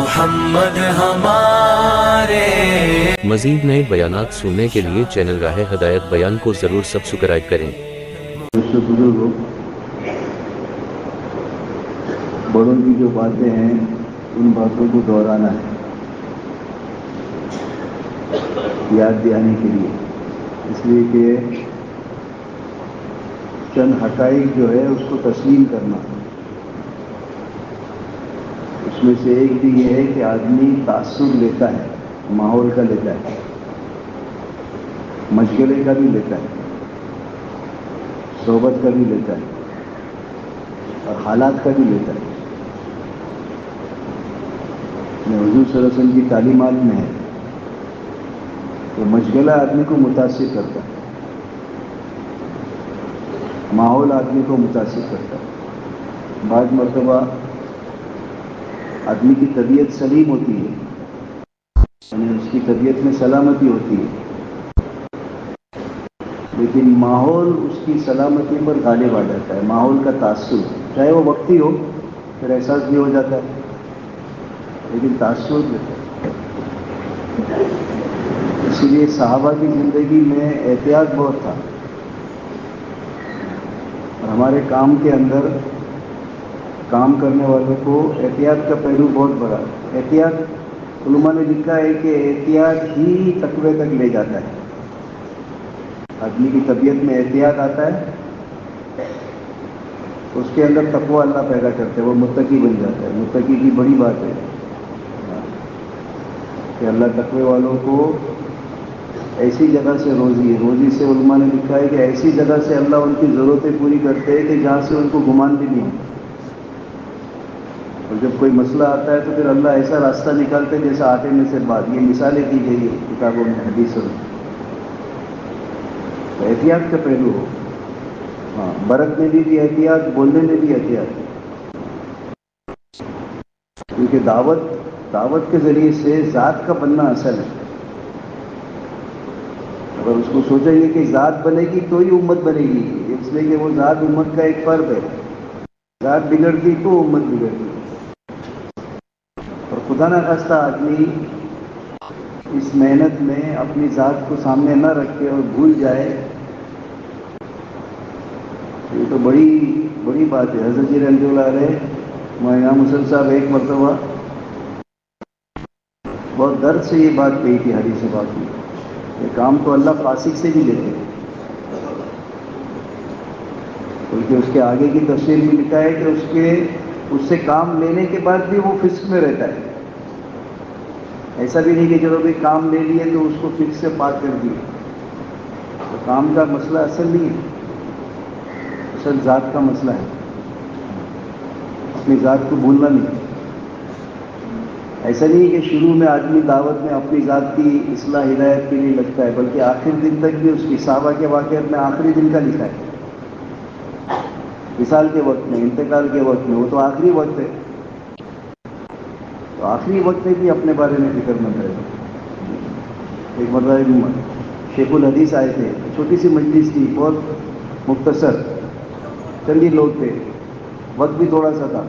محمد ہمارے۔ مزید نئے بیانات سننے کے لیے چینل راہ ہدایت بیان کو ضرور سبسکرائب کریں۔ بزرگوں، بڑوں کی جو باتیں ہیں ان باتوں کو دہرانا ہے، یاد دلانے کے لیے، اس لیے کہ چند حقائق جو ہے اس کو تسلیم کرنا۔ اس میں سے ایک بھی یہ ہے کہ آدمی تاثر لیتا ہے، ماحول کا لیتا ہے، مشغلے کا بھی لیتا ہے، صحبت کا بھی لیتا ہے اور حالات کا بھی لیتا ہے۔ حضور صلی اللہ علیہ وسلم کی تعلیمات میں ہے کہ مشغلہ آدمی کو متاثر کرتا ہے، ماحول آدمی کو متاثر کرتا ہے۔ بعض مرتبہ آدمی کی طبیعت سلیم ہوتی ہے، یعنی اس کی طبیعت میں سلامتی ہوتی ہے، لیکن ماحول اس کی سلامتی پر غالب آ جاتا ہے۔ ماحول کا تاثر چاہے وہ وقتی ہو، پھر احساس بھی ہو جاتا ہے، لیکن تاثر دیتا ہے۔ اسی لیے صحابہ کی زندگی میں احتیاط بہت تھا، اور ہمارے کام کے اندر کام کرنے والوں کو احتیاط کا پہلو بہت بڑا ہے۔ احتیاط، علماء نے لکھا ہے کہ احتیاط ہی تقوی تک لے جاتا ہے۔ آدمی کی طبیعت میں احتیاط آتا ہے، اس کے اندر تقوی اللہ پیدا کرتا ہے، وہ متقی بن جاتا ہے۔ متقی کی بڑی بات ہے کہ اللہ تقوی والوں کو ایسی جگہ سے روزی سے، علماء نے لکھا ہے کہ ایسی جگہ سے اللہ ان کی ضرورتیں پوری کرتے ہیں کہ جہاں سے ان کو گمان بھی نہیں۔ اور جب کوئی مسئلہ آتا ہے تو پھر اللہ ایسا راستہ نکالتے جیسا آٹے میں سے بات۔ یہ مثالیں دی گئی ہے کتابوں میں، حدیثوں میں۔ تو احتیاط کا پہلو ہو، ہاں، برتنے میں بھی احتیاط، بولنے میں بھی احتیاط، کیونکہ دعوت کے ذریعے سے ذات کا بننا اصل ہے۔ اگر اس کو سوچیں گے کہ ذات بنے گی تو ہی امت بنے گی، اس لیے کہ وہ ذات امت کا ایک فرد ہے۔ ذات بگڑ گئی تو امت بگڑ گئی، اور خدا نہ خواستہ آدمی اس محنت میں اپنی ذات کو سامنے نہ رکھے اور بھول جائے، یہ تو بڑی بات ہے۔ حضرت جی رحمۃ اللہ علیہ، امام حسن صاحب ایک مرتبہ بہت درد سے یہ بات کہی تھی حدیث سے بات کی کہ کام تو اللہ فاسق سے بھی لیتے، بلکہ اس کے آگے کی تفسیر میں لکھا ہے کہ اس سے کام لینے کے بعد بھی وہ فسق میں رہتا ہے۔ ایسا بھی نہیں کہ چلو بھی کام لے لیے تو اس کو فسق سے پاک کر دیے۔ تو کام کا مسئلہ اصل نہیں ہے، اصل ذات کا مسئلہ ہے۔ اپنی ذات کو بھولنا نہیں۔ ایسا نہیں کہ شروع میں آدمی دعوت میں اپنی ذات کی اصلاح ہدایت کے لیے لگتا ہے، بلکہ آخر دن تک بھی اس کی صحابہ کے واقعات میں آخری دن کا لکھا ہے۔ وصال کے وقت میں، انتقال کے وقت میں، وہ تو آخری وقت ہے، تو آخری وقت میں بھی اپنے بارے میں فکر مند رہے۔ ایک مرتبہ شیخ الحدیث آئے تھے، چھوٹی سی مجلس تھی، بہت مختصر، چند ہی لوگ تھے، وقت بھی تھوڑا سا تھا،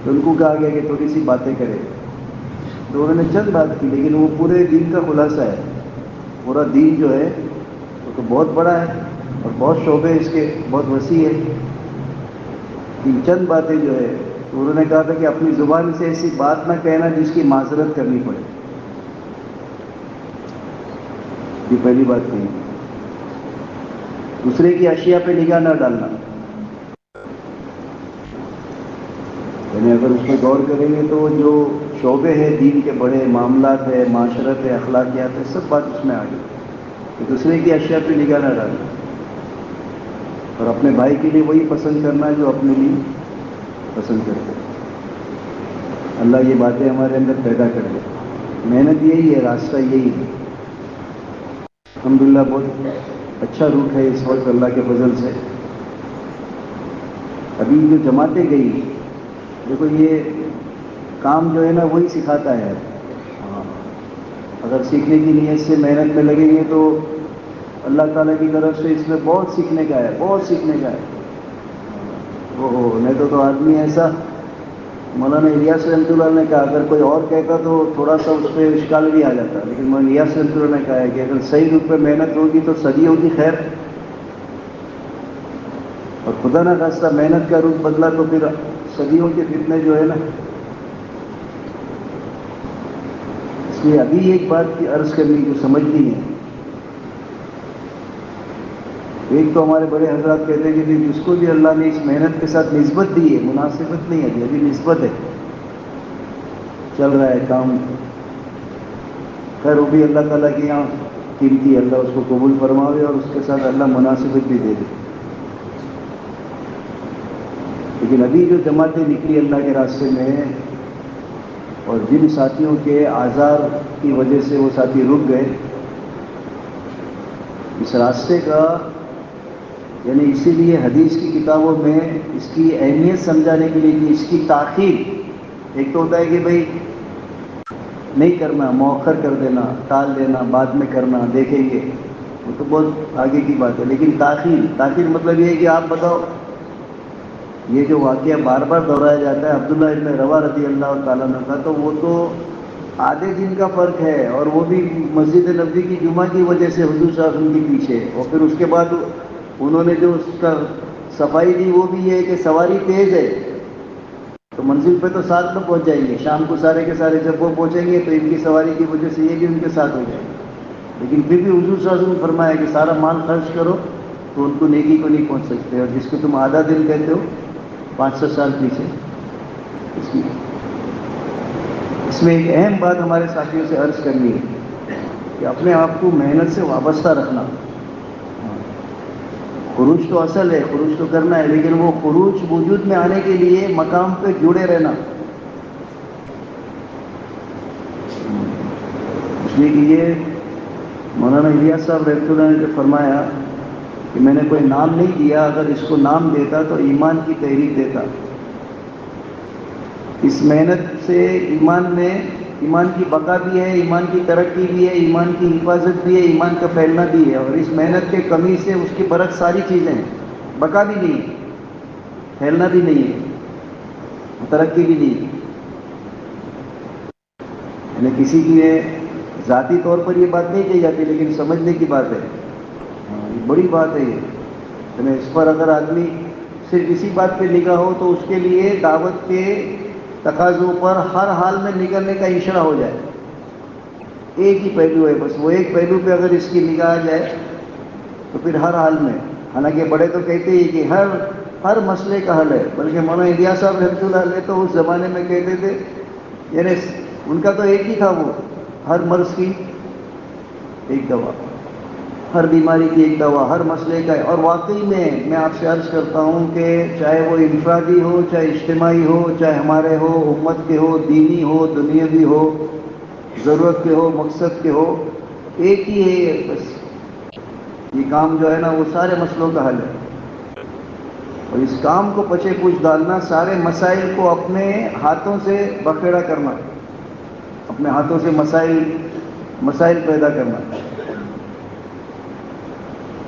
تو ان کو کہا گیا کہ تھوڑی سی باتیں کرے، تو انہوں نے چند بات کی، لیکن وہ پورے دین کا خلاصہ ہے۔ پورا دین جو ہے وہ تو بہت بڑا ہے اور بہت شعبے اس کے بہت وسیع ہے، ان چند باتیں جو ہے، تو انہوں نے کہا تھا کہ اپنی زبان سے ایسی بات نہ کہنا جس کی معذرت کرنی پڑے۔ یہ پہلی بات کہی۔ دوسرے کی اشیاء پہ نگاہ نہ ڈالنا، یعنی اگر اس میں غور کریں گے تو جو شعبے ہیں دین کے، بڑے معاملات ہے، معاشرت ہے، اخلاقیات ہے، سب بات اس میں آ گئی کہ دوسرے کی اشیاء پہ نگاہ نہ ڈالنا، اور اپنے بھائی کے لیے وہی پسند کرنا جو اپنے لیے پسند کرتے۔ اللہ یہ باتیں ہمارے اندر پیدا کر دے۔ محنت یہی ہے، راستہ یہی ہے۔ الحمدللہ بہت اچھا روٹ ہے اس وقت اللہ کے فضل سے۔ ابھی جو جماعتیں گئی، دیکھو یہ کام جو ہے نا وہی سکھاتا ہے۔ اگر سیکھنے کی نیت سے محنت میں لگیں گے تو اللہ تعالیٰ کی طرف سے اس میں بہت سیکھنے کا ہے، بہت سیکھنے کا ہے۔ نہیں تو آدمی ایسا مولانا الیاس رحمۃ اللہ نے کہا اگر کوئی اور کہتا تو تھوڑا سا اس پہ اشکال بھی آ جاتا، لیکن مولانا الیاس رحمۃ اللہ نے کہا ہے کہ اگر صحیح روپ میں محنت ہوگی تو صدیوں کی خیر، اور خدا نہ خواستہ محنت کا روپ بدلا تو پھر صدیوں کے فتنے جو ہے نا۔ اس لیے ابھی ایک بات کی عرض کرنی جو سمجھنی ہے، ایک تو ہمارے بڑے حضرات کہتے ہیں کہ جس کو بھی اللہ نے اس محنت کے ساتھ نسبت دی ہے، مناسبت نہیں ہے، ابھی نسبت ہے، چل رہا ہے کام، خیر وہ بھی اللہ تعالیٰ کے یہاں قیمتی، اللہ اس کو قبول فرماوے اور اس کے ساتھ اللہ مناسبت بھی دے دے۔ لیکن ابھی جو جماعتیں نکلی اللہ کے راستے میں، اور جن ساتھیوں کے آزار کی وجہ سے وہ ساتھی رک گئے، اس راستے کا یعنی اسی لیے حدیث کی کتابوں میں اس کی اہمیت سمجھانے کے لیے کہ اس کی تاخیر، ایک تو ہوتا ہے کہ بھئی نہیں کرنا، مؤخر کر دینا، ٹال دینا، بعد میں کرنا، دیکھیں گے، وہ تو بہت آگے کی بات ہے، لیکن تاخیر مطلب یہ ہے کہ آپ بتاؤ، یہ جو واقعہ بار بار دہرایا جاتا ہے عبداللہ ابن روا رضی اللہ تعالیٰ عنہ کا، تو وہ تو آدھے دن کا فرق ہے، اور وہ بھی مسجد نبوی کی جمعہ کی وجہ سے حضور صلی اللہ علیہ وسلم کے پیچھے، اور پھر اس کے بعد انہوں نے جو اس کا صفائی دی وہ بھی یہ ہے کہ سواری تیز ہے تو منزل پہ تو ساتھ میں پہنچ جائیں گے، شام کو سارے کے سارے جب وہ پہنچیں گے تو ان کی سواری کی وجہ سے یہ بھی ان کے ساتھ ہو جائے گا، لیکن پھر بھی حضور صلی اللہ علیہ وسلم نے فرمایا کہ سارا مال خرچ کرو تو ان کو نیکی کو نہیں پہنچ سکتے، اور جس کو تم آدھا دن کہتے ہو 500 سال پیچھے۔ اس میں ایک اہم بات ہمارے ساتھیوں سے عرض کرنی ہے کہ اپنے آپ کو محنت سے وابستہ رکھنا۔ خروج تو اصل ہے، خروج تو کرنا ہے، لیکن وہ خروج وجود میں آنے کے لیے مقام پہ جڑے رہنا، اس لیے کہ یہ مولانا الیاس صاحب رحمۃ اللہ نے جو فرمایا کہ میں نے کوئی نام نہیں دیا، اگر اس کو نام دیتا تو ایمان کی تحریک دیتا۔ اس محنت سے ایمان کی بقا بھی ہے، ایمان کی ترقی بھی ہے، ایمان کی حفاظت بھی ہے، ایمان کا پھیلنا بھی ہے، اور اس محنت کے کمی سے اس کے برعکس ساری چیزیں ہیں، بقا بھی نہیں ہے، پھیلنا بھی نہیں ہے، ترقی بھی نہیں ہے۔ یعنی کسی کی ذاتی طور پر یہ بات نہیں کہی جاتی، لیکن سمجھنے کی بات ہے، بڑی بات ہے یہ۔ یعنی اس پر اگر آدمی صرف اسی بات پہ نگاہ ہو تو اس کے لیے دعوت کے تقاضوں پر ہر حال میں نکلنے کا اشارہ ہو جائے۔ ایک ہی پہلو ہے بس، وہ ایک پہلو پہ اگر اس کی نگاہ آ جائے تو پھر ہر حال میں، حالانکہ بڑے تو کہتے ہی کہ ہر مسئلے کا حل ہے، بلکہ مولانا الیاس صاحب رحمۃ اللہ علیہ تو اس زمانے میں کہتے تھے، یعنی ان کا تو ایک ہی تھا، وہ ہر مرض کی ایک دوا، ہر بیماری کی ایک دوا، ہر مسئلے کا ہے۔ اور واقعی میں آپ سے عرض کرتا ہوں کہ چاہے وہ انفرادی ہو، چاہے اجتماعی ہو، چاہے ہمارے ہو، امت کے ہو، دینی ہو، دنیاوی ہو، ضرورت کے ہو، مقصد کے ہو، ایک ہی ہے بس، یہ کام جو ہے نا وہ سارے مسئلوں کا حل ہے، اور اس کام کو پچے پوچھ ڈالنا، سارے مسائل کو اپنے ہاتھوں سے بکھیڑا کرنا، اپنے ہاتھوں سے مسائل پیدا کرنا۔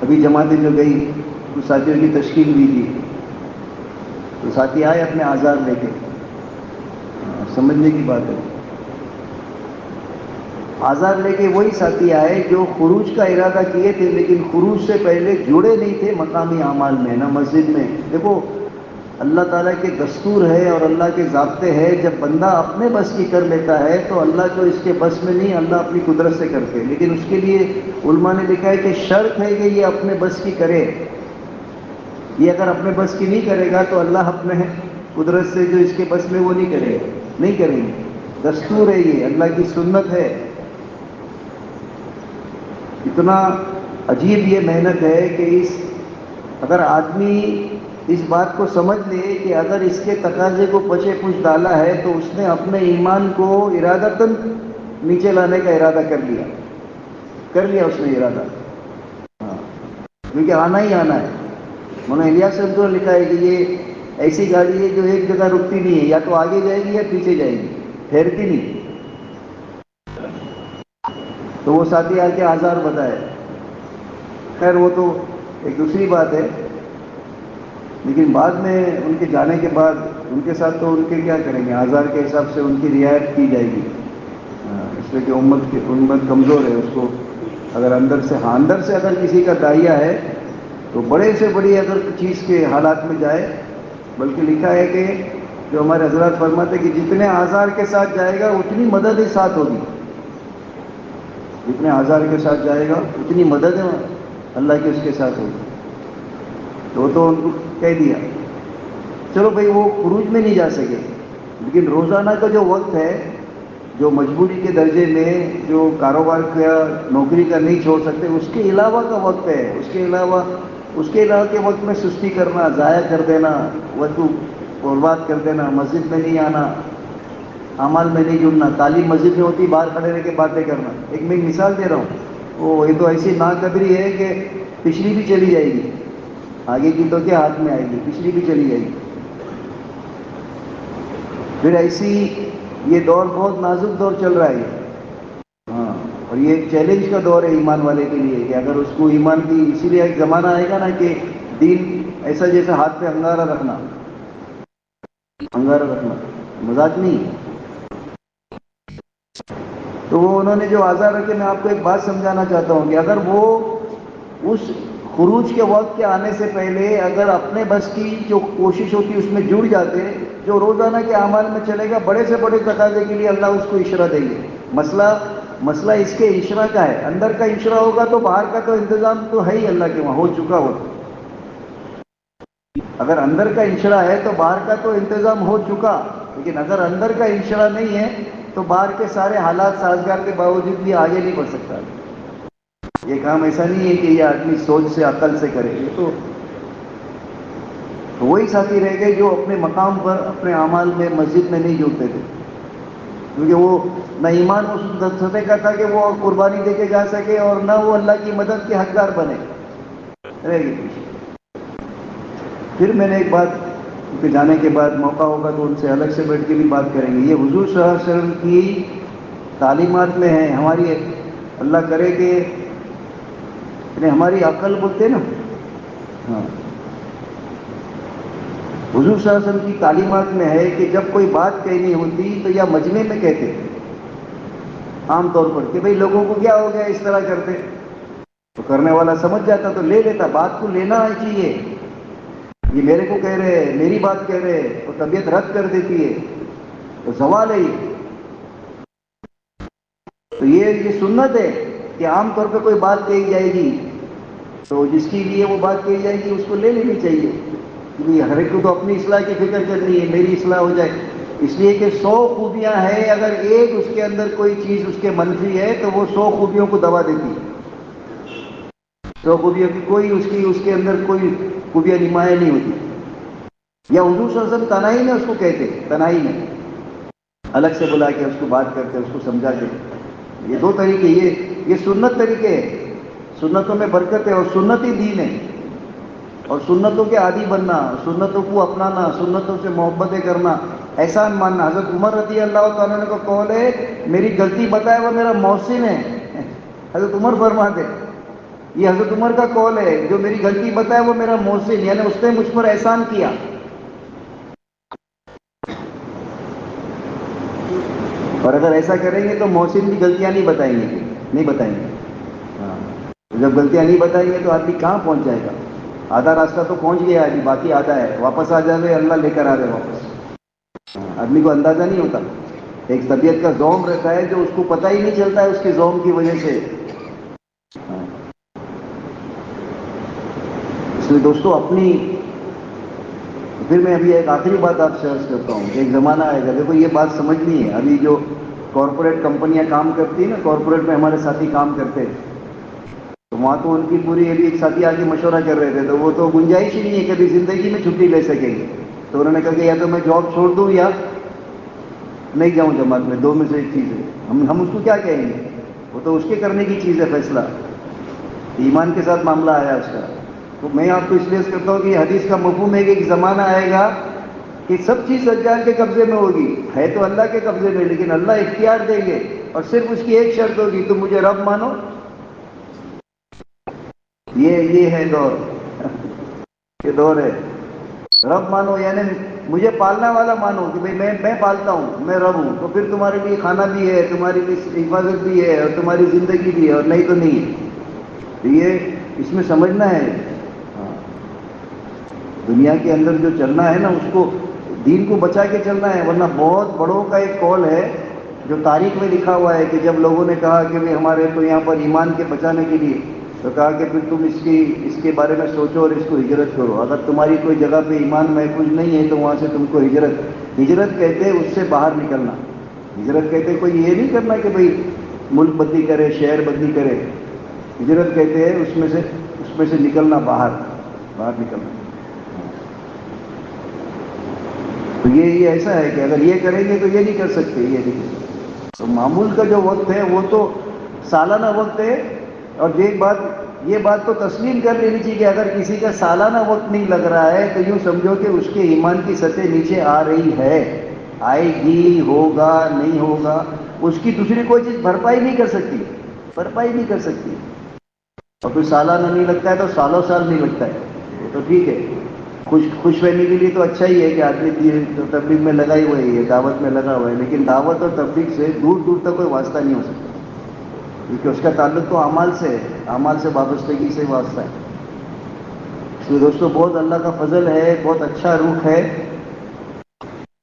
ابھی جماعتیں جو گئی کچھ ساتھیوں کی تشکیل بھی کی، تو ساتھی آئے اپنے آزار لے کے، سمجھنے کی بات ہے، آزار لے کے وہی ساتھی آئے جو خروج کا ارادہ کیے تھے، لیکن خروج سے پہلے جڑے نہیں تھے مقامی اعمال میں، نہ مسجد میں۔ دیکھو اللہ تعالیٰ کے دستور ہے اور اللہ کے ضابطے ہیں، جب بندہ اپنے بس کی کر لیتا ہے تو اللہ جو اس کے بس میں نہیں، اللہ اپنی قدرت سے کرتے ہیں، لیکن اس کے لیے علماء نے لکھا ہے کہ شرط ہے کہ یہ اپنے بس کی کرے، یہ اگر اپنے بس کی نہیں کرے گا تو اللہ اپنے قدرت سے جو اس کے بس میں وہ نہیں کرے گا، نہیں کریں گے، دستور ہے، یہ اللہ کی سنت ہے۔ اتنا عجیب یہ محنت ہے کہ اگر آدمی اس بات کو سمجھ لے کہ اگر اس کے تقاضے کو پچے پوچھ ڈالا ہے تو اس نے اپنے ایمان کو ارادتاً نیچے لانے کا ارادہ کر لیا اس نے ارادہ، کیونکہ آنا ہی آنا ہے۔ مولانا الیاس صاحب نے لکھا ہے کہ یہ ایسی گاڑی ہے جو ایک جگہ رکتی نہیں ہے، یا تو آگے جائے گی یا پیچھے جائے گی، ٹھہرتی نہیں۔ تو وہ ساتھی آ کے آزار بتائے، خیر وہ تو ایک دوسری بات ہے، لیکن بعد میں ان کے جانے کے بعد ان کے ساتھ تو ان کے کیا کریں گے، آزار کے حساب سے ان کی رعایت کی جائے گی، اس لیے کہ امت کمزور ہے، اس کو اگر اندر سے اگر کسی کا داہیہ ہے تو بڑے سے بڑی اگر چیز کے حالات میں جائے، بلکہ لکھا ہے کہ جو ہمارے حضرات فرماتے کہ جتنے آزار کے ساتھ جائے گا اتنی مدد ہی ساتھ ہوگی، جتنے آزار کے ساتھ جائے گا اتنی مدد اللہ کی اس کے ساتھ ہوگی۔ تو ان کو کہہ دیا چلو بھائی وہ خروج میں نہیں جا سکے، لیکن روزانہ کا جو وقت ہے، جو مجبوری کے درجے میں جو کاروبار کا نوکری کا نہیں چھوڑ سکتے، اس کے علاوہ کا وقت ہے، اس کے علاوہ کے وقت میں سستی کرنا، ضائع کر دینا، وقت برباد کر دینا، مسجد میں نہیں آنا، اعمال میں نہیں جڑنا، تعلیم مسجد میں ہوتی باہر کھڑے رہ کے باتیں کرنا۔ ایک میں مثال دے رہا ہوں، یہ تو ایسی ناقدری ہے کہ پچھلی بھی چلی جائے گی، آگے کی تو کیا ہاتھ میں آئے گی، پچھلی بھی چلی جائے گی۔ پھر ایسی یہ دور بہت نازک دور چل رہا ہے، ہاں، اور یہ ایک چیلنج کا دور ہے ایمان والے کے لیے، کہ اگر اس کو ایمان کی، اسی لیے ایک زمانہ آئے گا نا کہ دین ایسا جیسے ہاتھ پہ انگارہ رکھنا، مذاق نہیں۔ تو وہ انہوں نے جو آزار رکھے، میں آپ کو ایک بات سمجھانا چاہتا ہوں کہ اگر وہ اس خروج کے وقت کے آنے سے پہلے اگر اپنے بس کی جو کوشش ہوتی اس میں جڑ جاتے، جو روزانہ کے اعمال میں چلے گا، بڑے سے بڑے تقاضے کے لیے اللہ اس کو اشرا دیں گے۔ مسئلہ اس کے اشرا کا ہے، اندر کا اشرا ہوگا تو باہر کا تو انتظام تو ہے ہی اللہ کے وہاں، ہو چکا ہو۔ اگر اندر کا انشرا ہے تو باہر کا تو انتظام ہو چکا، لیکن اگر اندر کا انشرا نہیں ہے تو باہر کے سارے حالات سازگار کے باوجود بھی آگے نہیں بڑھ سکتا۔ یہ کام ایسا نہیں ہے کہ یہ آدمی سوچ سے، عقل سے کرے، یہ تو وہی ساتھی رہ گئے جو اپنے مقام پر اپنے اعمال میں مسجد میں نہیں جڑتے تھے، کیونکہ وہ نہ ایمان اس سطح کا تھا کہ وہ قربانی دے کے جا سکے، اور نہ وہ اللہ کی مدد کے حقدار بنے، رہ گئے پیچھے۔ پھر میں نے ایک بات کہ جانے کے بعد موقع ہوگا تو ان سے الگ سے بیٹھ کے بھی بات کریں گے، یہ حضور صلی اللہ علیہ وسلم کی تعلیمات میں ہے۔ ہماری اللہ کرے کہ ہماری عقل بولتے نا، ہاں، حضور صلی اللہ علیہ وسلم کی تعلیمات میں ہے کہ جب کوئی بات کہنی ہوتی تو یا مجمع میں کہتے عام طور پر کہ بھئی لوگوں کو کیا ہو گیا اس طرح کرتے، تو کرنے والا سمجھ جاتا تو لے لیتا، بات کو لینا چاہیے، یہ میرے کو کہہ رہے ہیں، میری بات کہہ رہے ہیں، اور طبیعت رد کر دیتی ہے تو زوال ہے یہ۔ تو یہ سنت ہے کہ عام طور پہ کوئی بات کہی جائے گی تو جس کے لیے وہ بات کہی جائے گی اس کو لے لینی چاہیے، کیونکہ ہر ایک کو تو اپنی اصلاح کی فکر کرنی ہے، میری اصلاح ہو جائے، اس لیے کہ 100 خوبیاں ہیں، اگر ایک اس کے اندر کوئی چیز اس کے منفی ہے تو وہ 100 خوبیوں کو دبا دیتی ہے، 100 خوبیوں کی کوئی اس کے اندر کوئی خوبیاں نمایاں نہیں ہوتی۔ یا حضور صلی اللہ علیہ وسلم تنہائی میں اس کو کہتے، تنہائی میں الگ سے بلا کے اس کو بات کرتے، اس کو سمجھاتے۔ یہ دو طریقے، یہ سنت طریقے ہیں، سنتوں میں برکت ہے، اور سنت ہی دین ہے، اور سنتوں کے عادی بننا، سنتوں کو اپنانا، سنتوں سے محبتیں کرنا، احسان ماننا۔ حضرت عمر رضی اللہ تعالیٰ عنہ کا قول ہے، میری غلطی بتائے وہ میرا محسن ہے، حضرت عمر فرماتے، یہ حضرت عمر کا قول ہے، جو میری غلطی بتائے وہ میرا محسن، یعنی اس نے مجھ پر احسان کیا۔ اور اگر ایسا کریں گے تو محسن بھی غلطیاں نہیں بتائیں گے، ہاں، جب غلطیاں نہیں بتائیں گے تو آدمی کہاں پہنچ جائے گا؟ آدھا راستہ تو پہنچ گیا ہے، باقی آدھا ہے، واپس آ جائے، اللہ لے کر آ جائے واپس۔ آدمی کو اندازہ نہیں ہوتا، ایک طبیعت کا زوم رہتا ہے جو اس کو پتہ ہی نہیں چلتا ہے، اس کے زوم کی وجہ سے۔ اس لیے دوستو اپنی، پھر میں ابھی ایک آخری بات آپ سے عرض کرتا ہوں کہ ایک زمانہ آئے گا، دیکھو یہ بات سمجھنی ہے، ابھی جو کارپوریٹ کمپنیاں کام کرتی ہیں نا، کارپوریٹ میں ہمارے ساتھی کام کرتے ہیں، تو وہاں تو ان کی پوری، ابھی ایک ساتھی آگے مشورہ کر رہے تھے، تو وہ تو گنجائش ہی نہیں ہے کبھی زندگی میں چھٹی لے سکیں گے، تو انہوں نے کہا کہ یا تو میں جاب چھوڑ دوں یا نہیں جاؤں جماعت میں، دو میں سے ایک چیز ہے۔ ہم اس کو کیا کہیں گے؟ وہ تو اس کے کرنے کی چیز ہے، فیصلہ ایمان کے ساتھ معاملہ آیا اس کا۔ تو میں آپ کو اس لیے کرتا ہوں کہ یہ حدیث کا مفہوم ہے کہ ایک زمانہ آئے گا کہ سب چیز دجال کے قبضے میں ہوگی، ہے تو اللہ کے قبضے میں، لیکن اللہ اختیار دیں گے، اور صرف اس کی ایک شرط ہوگی، تم مجھے رب مانو۔ یہ ہے دور، یہ دور ہے، رب مانو، یعنی مجھے پالنا والا مانو کہ بھئی میں پالتا ہوں، میں رب ہوں، تو پھر تمہارے لیے کھانا بھی ہے، تمہاری بھی حفاظت بھی ہے، اور تمہاری زندگی بھی ہے، اور نہیں تو نہیں ہے. تو یہ اس میں سمجھنا ہے. دنیا کے اندر جو چلنا ہے نا، اس کو دین کو بچا کے چلنا ہے، ورنہ بہت بڑوں کا ایک قول ہے جو تاریخ میں لکھا ہوا ہے کہ جب لوگوں نے کہا کہ ہمارے تو یہاں پر ایمان کے بچانے کے لیے، تو کہا کہ پھر تم اس کے بارے میں سوچو اور اس کو ہجرت کرو. اگر تمہاری کوئی جگہ پہ ایمان محفوظ نہیں ہے تو وہاں سے تم کو ہجرت کہتے ہیں اس سے باہر نکلنا. ہجرت کہتے کوئی یہ نہیں کرنا کہ بھئی ملک بدلی کرے، شہر بدلی کرے. ہجرت کہتے ہیں اس میں سے نکلنا، باہر نکلنا. تو یہ ایسا ہے کہ اگر یہ کریں گے تو یہ نہیں کر سکتے، یہ نہیں کر سکتے. تو معمول کا جو وقت ہے وہ تو سالانہ وقت ہے. اور یہ بات تو تسلیم کر لینی چاہیے کہ اگر کسی کا سالانہ وقت نہیں لگ رہا ہے تو یوں سمجھو کہ اس کے ایمان کی سطح نیچے آ رہی ہے، آئے گی، ہوگا، نہیں ہوگا، اس کی دوسری کوئی چیز بھرپائی نہیں کر سکتی. اور کوئی سالانہ نہیں لگتا ہے تو سالوں سال نہیں لگتا ہے، وہ تو ٹھیک ہے. خوش رہنے کے لیے تو اچھا ہی ہے کہ آدمی تبلیغ میں لگا ہی ہوا ہے، دعوت میں لگا ہوا ہے، لیکن دعوت اور تبلیغ سے دور دور تک کوئی واسطہ نہیں ہو سکتا، کیونکہ اس کا تعلق تو اعمال سے ہے، اعمال سے وابستگی سے واسطہ ہے. اس لیے دوستو بہت اللہ کا فضل ہے، بہت اچھا رخ ہے.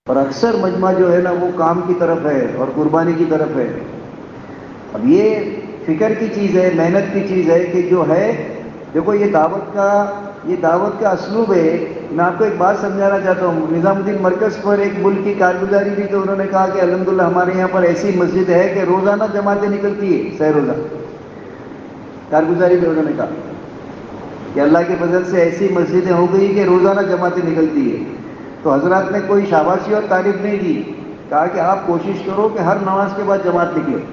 اور اکثر مجمع جو ہے نا وہ کام کی طرف ہے اور قربانی کی طرف ہے. اب یہ فکر کی چیز ہے، محنت کی چیز ہے کہ جو ہے، دیکھو یہ دعوت کا اسلوب ہے. میں آپ کو ایک بات سمجھانا چاہتا ہوں. نظام الدین مرکز پر ایک ملک کی کارگزاری بھی تو انہوں نے کہا کہ الحمدللہ ہمارے یہاں پر ایسی مسجد ہے کہ روزانہ جماعتیں نکلتی ہے، سہ روزہ کارگزاری میں انہوں نے کہا کہ اللہ کے فضل سے ایسی مسجدیں ہو گئی کہ روزانہ جماعتیں نکلتی ہے. تو حضرات نے کوئی شاباشی اور تعریف نہیں دی، کہا کہ آپ کوشش کرو کہ ہر نماز کے بعد جماعت نکلے.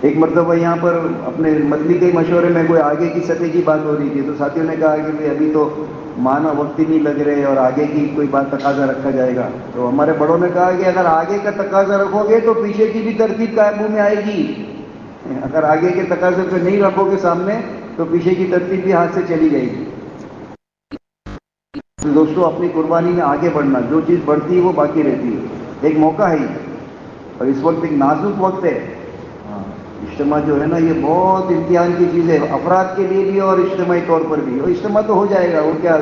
ایک مرتبہ یہاں پر اپنے مدنی کے مشورے میں کوئی آگے کی سطح کی بات ہو رہی تھی، تو ساتھیوں نے کہا کہ ابھی تو مانا وقت ہی نہیں لگ رہے اور آگے کی کوئی بات تقاضا رکھا جائے گا. تو ہمارے بڑوں نے کہا کہ اگر آگے کا تقاضا رکھو گے تو پیچھے کی بھی ترتیب قابو میں آئے گی. اگر آگے کے تقاضے پہ نہیں رکھو گے سامنے تو پیچھے کی ترتیب بھی ہاتھ سے چلی جائے گی. تو دوستو اپنی قربانی میں آگے بڑھنا، جو چیز بڑھتی ہے وہ باقی رہتی ہے. ایک موقع ہے اور اس وقت ایک نازک وقت ہے. اجتماع جو ہے نا یہ بہت امتحان کی چیز ہے، افراد کے لیے بھی اور اجتماعی طور پر بھی. اور اجتماع تو ہو جائے گا، وہ کیا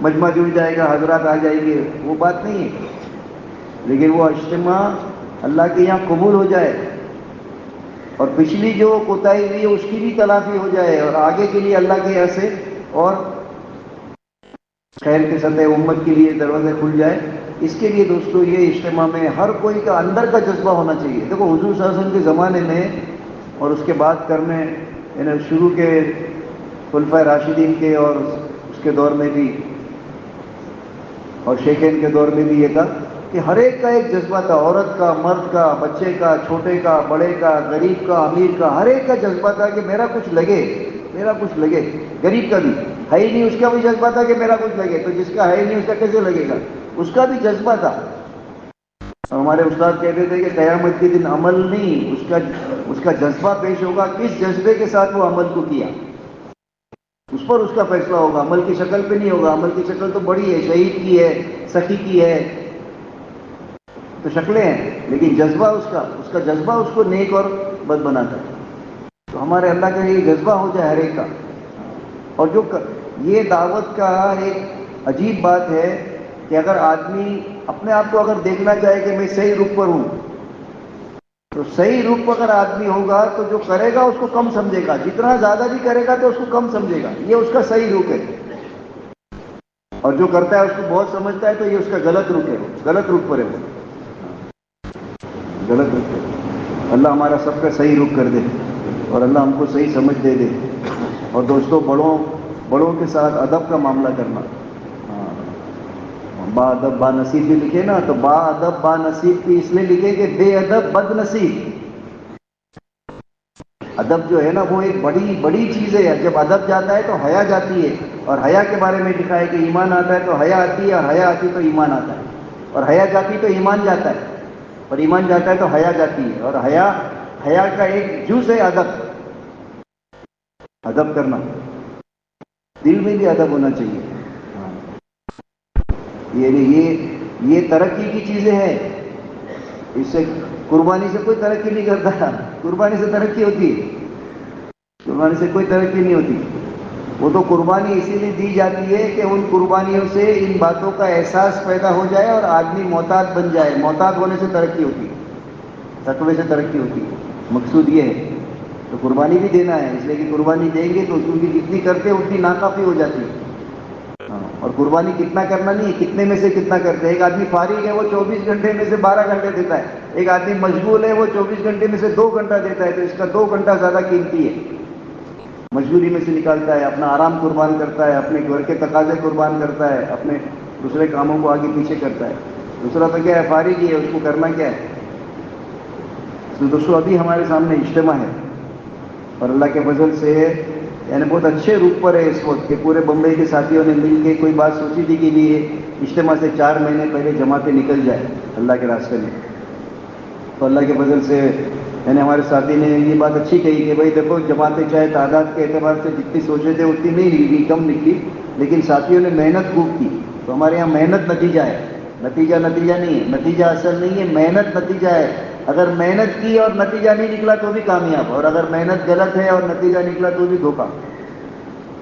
مجمع جڑ جائے گا، حضرات آ جائیں گے، وہ بات نہیں ہے. لیکن وہ اجتماع اللہ کے یہاں قبول ہو جائے اور پچھلی جو کوتاہی ہوئی ہے اس کی بھی تلافی ہو جائے اور آگے کے لیے اللہ کے یہاں سے اور خیر کے سطح امت کے لیے دروازے کھل جائے. اس کے لیے دوستو یہ اجتماع میں ہر کوئی کا اندر کا جذبہ ہونا چاہیے. دیکھو حضور صلی اللہ علیہ وسلم کے زمانے میں اور اس کے بعد کرنے یعنی شروع کے خلفائے راشدین کے اور اس کے دور میں بھی اور شیخین کے دور میں بھی یہ تھا کہ ہر ایک کا ایک جذبہ تھا، عورت کا، مرد کا، بچے کا، چھوٹے کا، بڑے کا، غریب کا، امیر کا، ہر ایک کا جذبہ تھا کہ میرا کچھ لگے. غریب کا بھی ہے ہی نہیں، اس کا بھی جذبہ تھا کہ میرا کچھ لگے. تو جس کا ہے ہی نہیں اس کا کیسے لگے گا؟ اس کا بھی جذبہ تھا. ہمارے استاد کہتے تھے کہ قیامت کے دن عمل نہیں، اس کا جذبہ پیش ہوگا، کس جذبے کے ساتھ وہ عمل کو کیا اس پر اس کا فیصلہ ہوگا. عمل کی شکل پہ نہیں ہوگا. عمل کی شکل تو بڑی ہے، شہید کی ہے، سخی کی ہے، تو شکلیں ہیں، لیکن جذبہ اس کا جذبہ اس کو نیک اور بد بناتا ہے. تو ہمارے اللہ کا یہ جذبہ ہو جائے ہر ایک کا. اور جو یہ دعوت کا ایک عجیب بات ہے کہ اگر آدمی اپنے آپ کو اگر دیکھنا چاہے کہ میں صحیح رخ پر ہوں، تو صحیح رخ پر اگر آدمی ہوگا تو جو کرے گا اس کو کم سمجھے گا، جتنا زیادہ بھی کرے گا تو اس کو کم سمجھے گا. یہ اس کا صحیح رخ ہے. اور جو کرتا ہے اس کو بہت سمجھتا ہے تو یہ اس کا غلط رخ ہے، غلط رخ پر ہے، غلط رخ ہے. اللہ ہمارا سب کا صحیح رخ کر دے اور اللہ ہم کو صحیح سمجھ دے دے. اور دوستو بڑوں کے ساتھ ادب کا معاملہ کرنا. با ادب با نصیب بھی لکھے نا، تو با ادب با نصیب بھی اس لیے لکھے کہ بے ادب بد نصیب. ادب جو ہے نا وہ ایک بڑی چیز ہے. جب ادب جاتا ہے تو حیا جاتی ہے. اور حیا کے بارے میں لکھا ہے کہ ایمان آتا ہے تو حیا آتی ہے، اور حیا آتی تو ایمان آتا ہے، اور حیا جاتی تو ایمان جاتا ہے، اور ایمان جاتا ہے تو حیا جاتی ہے. اور حیا کا ایک جز ہے ادب کرنا. دل میں بھی ادب ہونا چاہیے. یعنی یہ ترقی کی چیزیں ہیں. اس سے قربانی سے کوئی ترقی نہیں کرتا. قربانی سے ترقی ہوتی ہے؟ قربانی سے کوئی ترقی نہیں ہوتی. وہ تو قربانی اسی لیے دی جاتی ہے کہ ان قربانیوں سے ان باتوں کا احساس پیدا ہو جائے اور آدمی محتاط بن جائے. محتاط ہونے سے ترقی ہوتی ہے, تقوی سے ترقی ہوتی ہے. مقصود یہ ہے. تو قربانی بھی دینا ہے, اس لیے کہ قربانی دیں گے تو اس کی جتنی کرتے اتنی ناکافی ہو جاتی ہے. اور قربانی کتنا کرنا نہیں ہے, کتنے میں سے کتنا کرتے ہیں. ایک آدمی فارغ ہے وہ 24 گھنٹے میں سے 12 گھنٹے دیتا ہے. ایک آدمی مشغول ہے وہ 24 گھنٹے میں سے 2 گھنٹہ دیتا ہے. تو اس کا 2 گھنٹہ زیادہ قیمتی ہے. مجبوری میں سے نکالتا ہے, اپنا آرام قربان کرتا ہے, اپنے گھر کے تقاضے قربان کرتا ہے, اپنے دوسرے کاموں کو آگے پیچھے کرتا ہے. دوسرا تو کیا ہے, فارغ ہی ہے, اس کو کرنا کیا ہے. تو دوستوں ابھی ہمارے سامنے اجتماع ہے اور اللہ کے فضل سے یعنی بہت اچھے روپ پر ہے اس وقت کہ پورے بمبئی کے ساتھیوں نے مل کے کوئی بات سوچی تھی کہ یہ اجتماع سے 4 مہینے پہلے جماعتیں نکل جائے اللہ کے راستے میں. تو اللہ کے فضل سے یعنی ہمارے ساتھی نے یہ بات اچھی کہی کہ بھائی دیکھو جماعتیں چاہے تعداد کے اعتبار سے جتنی سوچے تھے اتنی نہیں نکلی, کم نکلی, لیکن ساتھیوں نے محنت خوب کی. تو ہمارے یہاں محنت نتیجہ ہے. نتیجہ نہیں ہے, نتیجہ اصل نہیں ہے, محنت نتیجہ ہے. اگر محنت کی اور نتیجہ نہیں نکلا تو بھی کامیاب, اور اگر محنت غلط ہے اور نتیجہ نکلا تو بھی دھوکہ.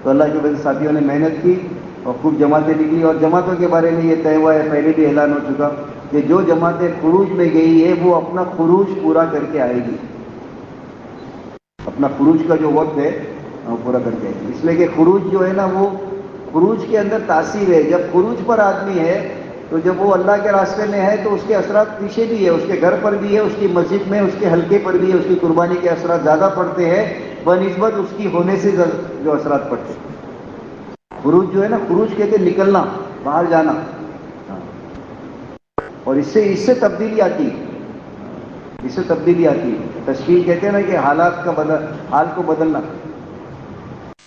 تو اللہ کے وجہ سے ساتھیوں نے محنت کی اور خوب جماعتیں نکلی. اور جماعتوں کے بارے میں یہ طے ہوا ہے, پہلے بھی اعلان ہو چکا کہ جو جماعتیں خروج میں گئی ہے وہ اپنا خروج پورا کر کے آئے گی. اپنا خروج کا جو وقت ہے وہ پورا کر کے آئے گی. اس لیے کہ خروج جو ہے نا وہ خروج کے اندر تاثیر ہے. جب خروج پر آدمی ہے تو جب وہ اللہ کے راستے میں ہے تو اس کے اثرات پیچھے بھی ہے, اس کے گھر پر بھی ہے, اس کی مسجد میں, اس کے حلقے پر بھی ہے. اس کی قربانی کے اثرات زیادہ پڑتے ہیں بنسبت اس کی ہونے سے جو اثرات پڑتے ہیں. خروج جو ہے نا, خروج کہتے نکلنا, باہر جانا, اور اس سے تبدیلی آتی ہے. اس سے تبدیلی آتی ہے. تشکیل کہتے ہیں نا کہ حال کو بدلنا.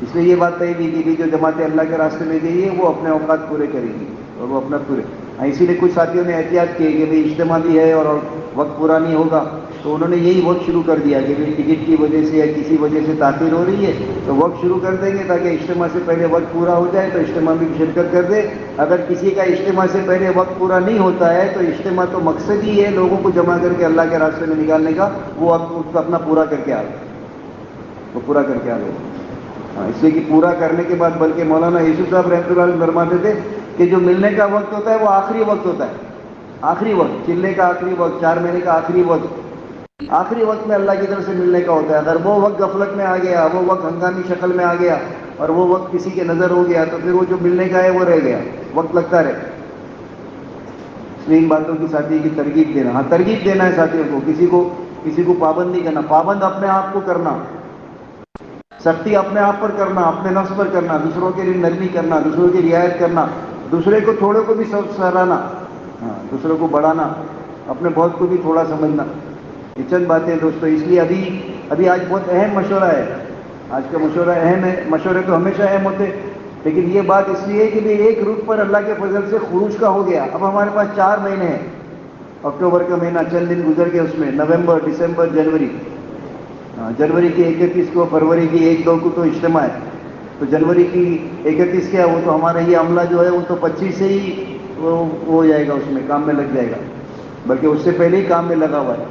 اس لیے یہ بات طے کی کہ جو جماعتیں اللہ کے راستے میں گئی ہے وہ اپنے اوقات پورے کریں گی اور وہ اپنا پورے. اسی لیے کچھ ساتھیوں نے احتیاط کی کہ بھئی اجتماع بھی ہے اور وقت پورا نہیں ہوگا, تو انہوں نے یہی وقت شروع کر دیا کہ بھئی ٹکٹ کی وجہ سے یا کسی وجہ سے تاخیر ہو رہی ہے تو وقت شروع کر دیں گے تاکہ اجتماع سے پہلے وقت پورا ہو جائے تو اجتماع میں شرکت کر دے. اگر کسی کا اجتماع سے پہلے وقت پورا نہیں ہوتا ہے تو اجتماع تو مقصد ہی ہے لوگوں کو جمع کر کے اللہ کے راستے میں نکالنے کا, وہ اس کو اپنا پورا کر کے آ گئے, وہ پورا کر کے آ گئے. اس لیے کہ پورا کرنے کے بعد بلکہ مولانا یوسف صاحب رحمۃ اللہ علیہ فرماتے تھے کہ جو ملنے کا وقت ہوتا ہے وہ آخری وقت ہوتا ہے. آخری وقت, چلنے کا آخری وقت, 4 مہینے کا آخری وقت, آخری وقت میں اللہ کی طرف سے ملنے کا ہوتا ہے. اگر وہ وقت غفلت میں آ گیا, وہ وقت ہنگامی شکل میں آ گیا اور وہ وقت کسی کے نظر ہو گیا تو پھر وہ جو ملنے کا ہے وہ رہ گیا, وقت لگتا رہے. اس لیے ان باتوں کی ساتھی کی ترغیب دینا, ہاں ترغیب دینا ہے ساتھیوں کو, کسی کو پابند نہیں کرنا. پابند اپنے آپ کو کرنا, سختی اپنے آپ پر کرنا, اپنے نفس پر کرنا, دوسروں کے لیے نرمی کرنا, دوسروں کی رعایت کرنا, دوسرے کو تھوڑے کو بھی سراہنا, دوسروں کو بڑھانا, اپنے بہت کو بھی تھوڑا سمجھنا. یہ چند باتیں دوستوں. اس لیے ابھی آج بہت اہم مشورہ ہے. آج کا مشورہ اہم ہے. مشورے تو ہمیشہ اہم ہوتے, لیکن یہ بات اس لیے کہ ایک روٹ پر اللہ کے فضل سے خروج کا ہو گیا. اب ہمارے پاس 4 مہینے ہیں. اکتوبر کا مہینہ چند دن گزر گئے, اس میں نومبر, دسمبر, جنوری کی 31 کو, فروری کی 1-2 کو تو اجتماع ہے. تو جنوری کی 31 کیا, وہ تو ہمارا یہ عملہ جو ہے وہ تو 25 سے ہی وہ ہو جائے گا, اس میں کام میں لگ جائے گا, بلکہ اس سے پہلے ہی کام میں لگا ہوا ہے.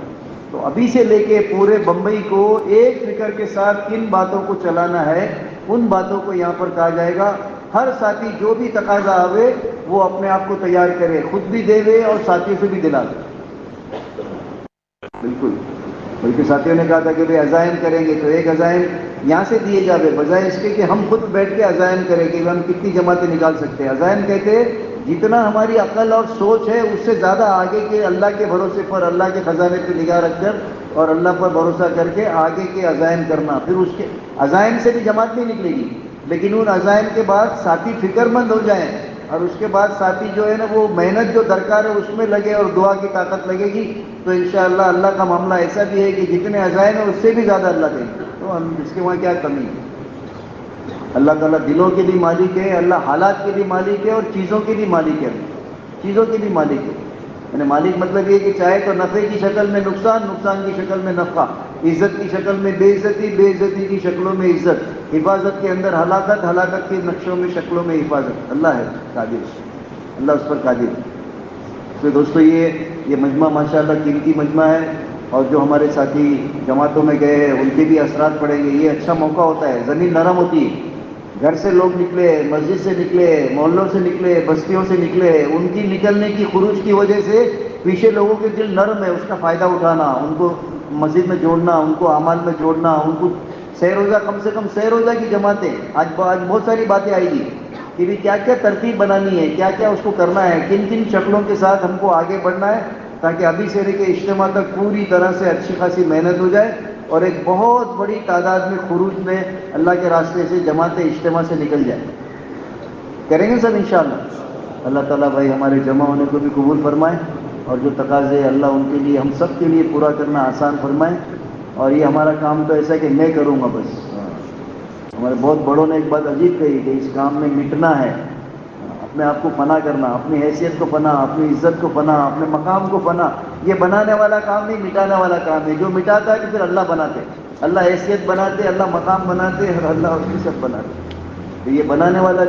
تو ابھی سے لے کے پورے بمبئی کو ایک فکر کے ساتھ کن باتوں کو چلانا ہے ان باتوں کو یہاں پر کہا جائے گا. ہر ساتھی جو بھی تقاضا آوے وہ اپنے آپ کو تیار کرے, خود بھی دے دے اور ساتھیوں سے بھی دلا دے. بالکل. بلکہ ساتھیوں نے کہا تھا کہ عزائم کریں گے تو ایک عزائم یہاں سے دیے جاوے, بجائے اس کے کہ ہم خود بیٹھ کے عزائم کریں کہ ہم کتنی جماعتیں نکال سکتے ہیں. عزائم کہتے ہیں جتنا ہماری عقل اور سوچ ہے اس سے زیادہ آگے کے اللہ کے بھروسے پر, اللہ کے خزانے پہ نگاہ رکھ کر اور اللہ پر بھروسہ کر کے آگے کے عزائم کرنا. پھر اس کے عزائم سے بھی جماعت نہیں نکلے گی, لیکن ان عزائم کے بعد ساتھی فکر مند ہو جائیں اور اس کے بعد ساتھی جو ہے نا وہ محنت جو درکار ہے اس میں لگے اور دعا کی طاقت لگے گی تو انشاءاللہ اللہ کا معاملہ ایسا بھی ہے کہ جتنے عزائم ہیں اس سے بھی زیادہ اللہ دیں گے. تو اس کے وہاں کیا کمی ہے. اللہ تعالیٰ دلوں کے بھی مالک ہے, اللہ حالات کے بھی مالک ہے اور چیزوں کے بھی مالک ہے. چیزوں کے بھی مالک ہے. یعنی مالک مطلب یہ کہ چاہے تو نفع کی شکل میں نقصان, نقصان کی شکل میں نفع, عزت کی شکل میں بے عزتی, بے عزتی کی شکلوں میں عزت, حفاظت کے اندر ہلاکت, ہلاکت کے نقشوں میں شکلوں میں حفاظت. اللہ ہے قادر. اللہ اس پر قادر ہے۔ تو دوستو یہ مجمع ماشاءاللہ قیمتی مجمع ہے، اور جو ہمارے ساتھی جماعتوں میں گئے ہیں ان کے بھی اثرات پڑیں گے۔ یہ اچھا موقع ہوتا ہے، زمین نرم ہوتی ہے، گھر سے لوگ نکلے، مسجد سے نکلے، محلوں سے نکلے، بستیوں سے نکلے، ان کی نکلنے کی خروج کی وجہ سے پیچھے لوگوں کے دل نرم ہے، اس کا فائدہ اٹھانا، ان کو مسجد میں جوڑنا، ان کو اعمال میں جوڑنا، ان کو سہ روزہ، کم سے کم سہ روزہ کی جماعتیں، آج بہت ساری باتیں آئے گی کہ بھی کیا کیا ترتیب بنانی ہے، کیا کیا اس کو کرنا ہے، کن کن شکلوں کے ساتھ ہم کو آگے بڑھنا ہے، تاکہ ابھی سے لے کے اجتماع تک پوری طرح سے اچھی خاصی محنت ہو جائے اور ایک بہت بڑی تعداد میں خروج میں اللہ کے راستے سے جماعت اجتماع سے نکل جائے۔ کریں گے سب انشاءاللہ۔ اللہ تعالیٰ بھائی ہمارے جمع ہونے کو بھی قبول فرمائے، اور جو تقاضے اللہ ان کے لیے ہم سب کے لیے پورا کرنا آسان فرمائے۔ اور یہ ہمارا کام تو ایسا ہے کہ میں کروں گا بس۔ ہمارے بہت بڑوں نے ایک بات عجیب کہی کہ اس کام میں مٹنا ہے، اپنے آپ کو فنا کرنا، اپنی حیثیت کو فنا، اپنی عزت کو فنا، اپنے مقام کو فنا۔ یہ بنانے والا کام نہیں، مٹانے والا کام ہے۔ جو مٹاتا ہے تو پھر اللہ بناتے، اللہ حیثیت بناتے، اللہ مقام بناتے، اور اللہ اس کی سب بناتے۔ تو یہ بنانے والا